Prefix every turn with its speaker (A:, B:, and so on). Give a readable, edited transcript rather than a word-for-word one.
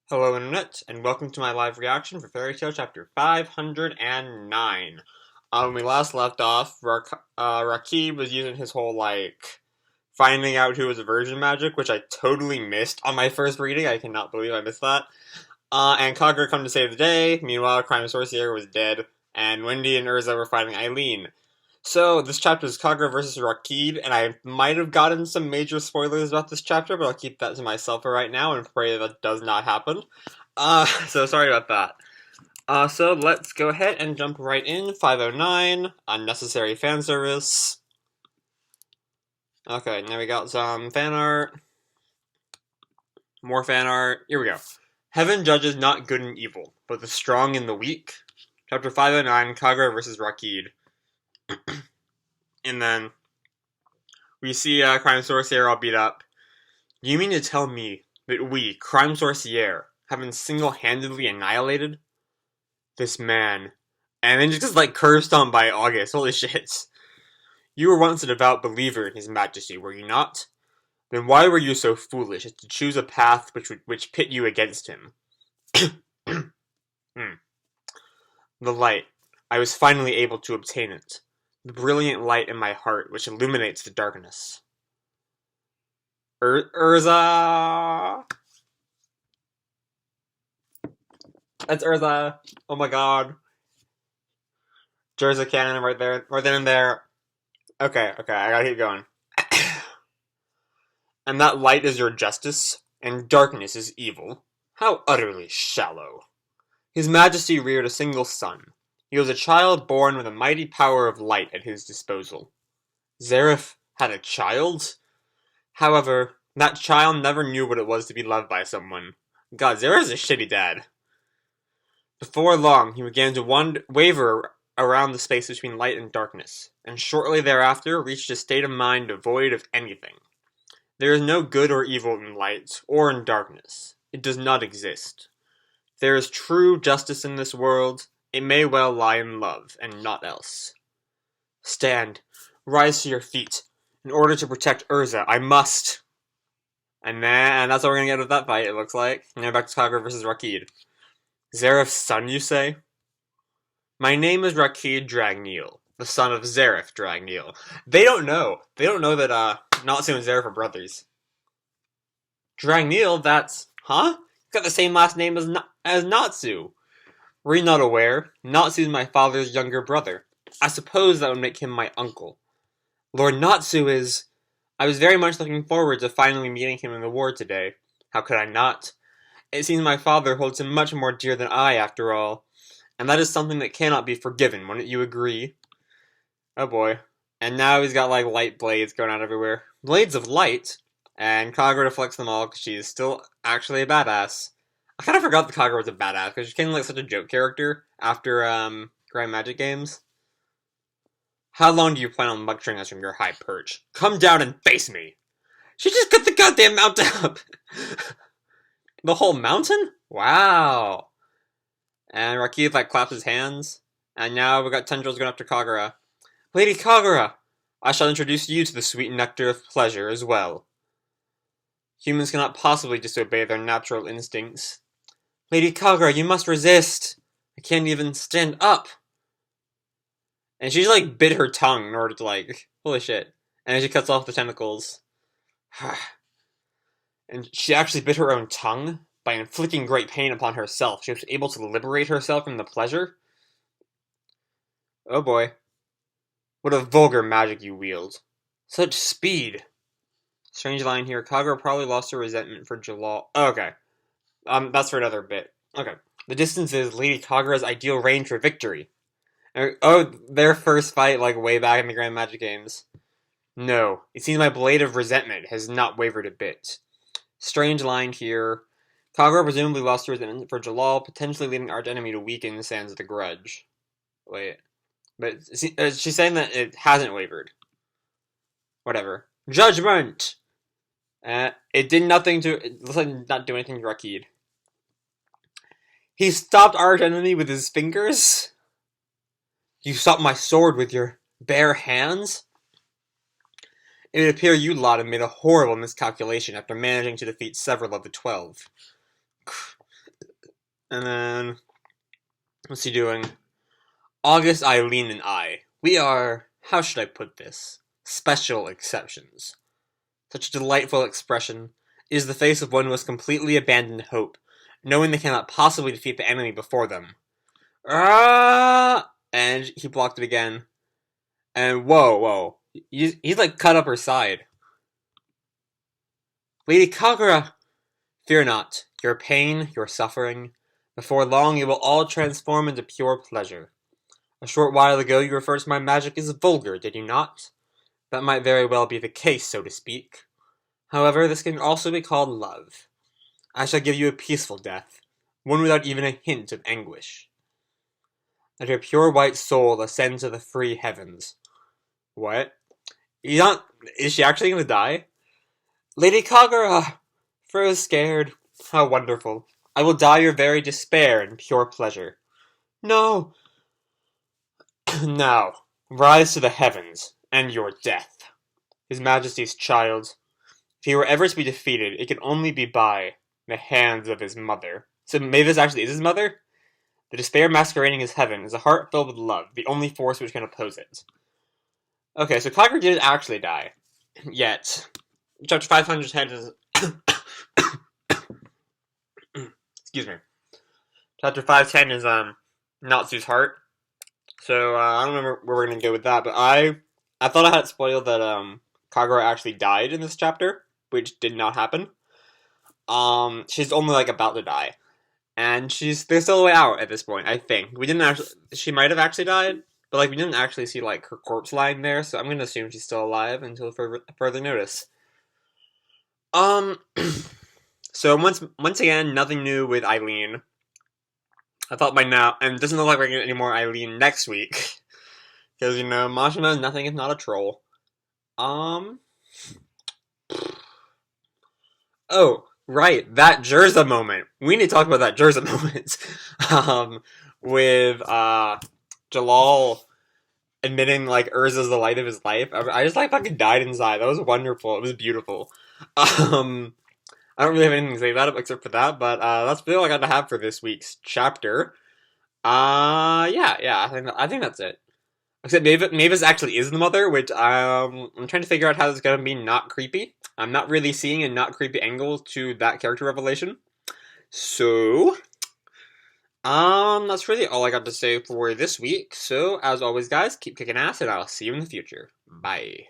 A: Hello Internet, and welcome to my live reaction for Fairy Tail Chapter 509. When we last left off, Rahkeid was using his whole, finding out who was a virgin magic, which I totally missed on my first reading. I cannot believe I missed that. And Kagura come to save the day. Meanwhile, Crime Sorcier was dead, and Wendy and Urza were fighting Eileen. So, this chapter is Kagura versus Rahkeid, and I might have gotten some major spoilers about this chapter, but I'll keep that to myself for right now and pray that does not happen. So sorry about that. So let's go ahead and jump right in. 509, unnecessary fan service. Okay, now we got some fan art. More fan art. Here we go. Heaven judges not good and evil, but the strong and the weak. Chapter 509, Kagura versus Rahkeid. And then we see Crime Sorcier all beat up. You mean to tell me that we, Crime Sorcier, have been single-handedly annihilated? This man. And then just curve stomped by August. Holy shit. You were once a devout believer in his majesty, were you not? Then why were you so foolish as to choose a path which pit you against him? The light. I was finally able to obtain it. The brilliant light in my heart which illuminates the darkness. Urza! That's Urza! Oh my god. Jerza cannon right there. Right then and there. Okay, I gotta keep going. And that light is your justice, and darkness is evil. How utterly shallow. His Majesty reared a single son. He was a child born with a mighty power of light at his disposal. Zareth had a child? However, that child never knew what it was to be loved by someone. God, Zareth's a shitty dad. Before long, he began to waver around the space between light and darkness, and shortly thereafter reached a state of mind devoid of anything. There is no good or evil in light, or in darkness. It does not exist. There is true justice in this world. It may well lie in love, and not else. Stand. Rise to your feet. In order to protect Urza, I must. And that's what we're gonna get with that fight, it looks like. Now back to Kagura versus Rahkeid. Zareth's son, you say? My name is Rahkeid Dragneel, the son of Zareth Dragneel. They don't know. They don't know that, Natsu and Zareth are brothers. Dragneel, that's... Huh? Got the same last name as Natsu. Were you not aware? Natsu's my father's younger brother. I suppose that would make him my uncle. Lord Natsu is... I was very much looking forward to finally meeting him in the war today. How could I not? It seems my father holds him much more dear than I, after all. And that is something that cannot be forgiven, wouldn't you agree? Oh boy. And now he's got, light blades going out everywhere. Blades of light? And Kagura deflects them all because she's still actually a badass. I kind of forgot that Kagura was a badass because she became, such a joke character after, Grand Magic games. How long do you plan on lecturing us from your high perch? Come down and face me! She just got the goddamn mountain up! The whole mountain? Wow! And Rahkeid, claps his hands. And now we got tendrils going after Kagura. Lady Kagura! I shall introduce you to the sweet nectar of pleasure as well. Humans cannot possibly disobey their natural instincts. Lady Kagura, you must resist! I can't even stand up! And she bit her tongue in order to, holy shit. And then she cuts off the tentacles. And she actually bit her own tongue by inflicting great pain upon herself. She was able to liberate herself from the pleasure. Oh boy. What a vulgar magic you wield. Such speed. Strange line here. Kagura probably lost her resentment for Jalal. Oh, okay. That's for another bit. Okay. The distance is Lady Kagura's ideal range for victory. Oh, their first fight, way back in the Grand Magic games. No, it seems my blade of resentment has not wavered a bit. Strange line here. Kagura presumably lost her resentment for Jalal, potentially leading archenemy to weaken the sands of the grudge. Wait. But she's saying that it hasn't wavered. Whatever. Judgment! It did nothing to... It looks like not do anything to Rahkeid. He stopped archenemy with his fingers? You stopped my sword with your bare hands? It would appear you lot have made a horrible miscalculation after managing to defeat several of the 12. And then, what's he doing? August, Eileen, and I. We are, how should I put this? Special exceptions. Such a delightful expression is the face of one who has completely abandoned hope, knowing they cannot possibly defeat the enemy before them. Ah! And he blocked it again. And whoa. He's like cut up her side. Lady Kagura! Fear not. Your pain, your suffering. Before long you will all transform into pure pleasure. A short while ago you referred to my magic as vulgar, did you not? That might very well be the case, so to speak. However, this can also be called love. I shall give you a peaceful death, one without even a hint of anguish. Let your pure white soul ascend to the free heavens. What? Is she actually gonna die? Lady Kagura! Froze scared. How wonderful. I will die your very despair in pure pleasure. No! Now, rise to the heavens, and your death. His Majesty's child. If he were ever to be defeated, it can only be by the hands of his mother. So maybe this actually is his mother? The despair masquerading as heaven is a heart filled with love, the only force which can oppose it. Okay, so Kagura did actually die. Yet. Chapter 510 is... Excuse me. Chapter 510 is, Natsu's heart. So, I don't remember where we're gonna go with that, but I thought I had spoiled that, Kagura actually died in this chapter, which did not happen. She's only, like, about to die. And there's still a way out at this point, I think. She might have actually died, but, like, we didn't actually see, like, her corpse lying there, so I'm gonna assume she's still alive until further notice. So once again, nothing new with Eileen. I thought by now, and it doesn't look like we're gonna get any more Eileen next week. Because, Mashima is nothing if not a troll. Oh, right, that Jerza moment. We need to talk about that Jerza moment. With, Jalal admitting, like, Urza's the light of his life. I just, like, fucking died inside. That was wonderful. It was beautiful. I don't really have anything to say about it except for that, but that's really all I got to have for this week's chapter. Yeah, I think that's it. Except Mavis actually is the mother, which I'm trying to figure out how this is gonna be not creepy. I'm not really seeing a not creepy angle to that character revelation. So, that's really all I got to say for this week. So, as always, guys, keep kicking ass, and I'll see you in the future. Bye.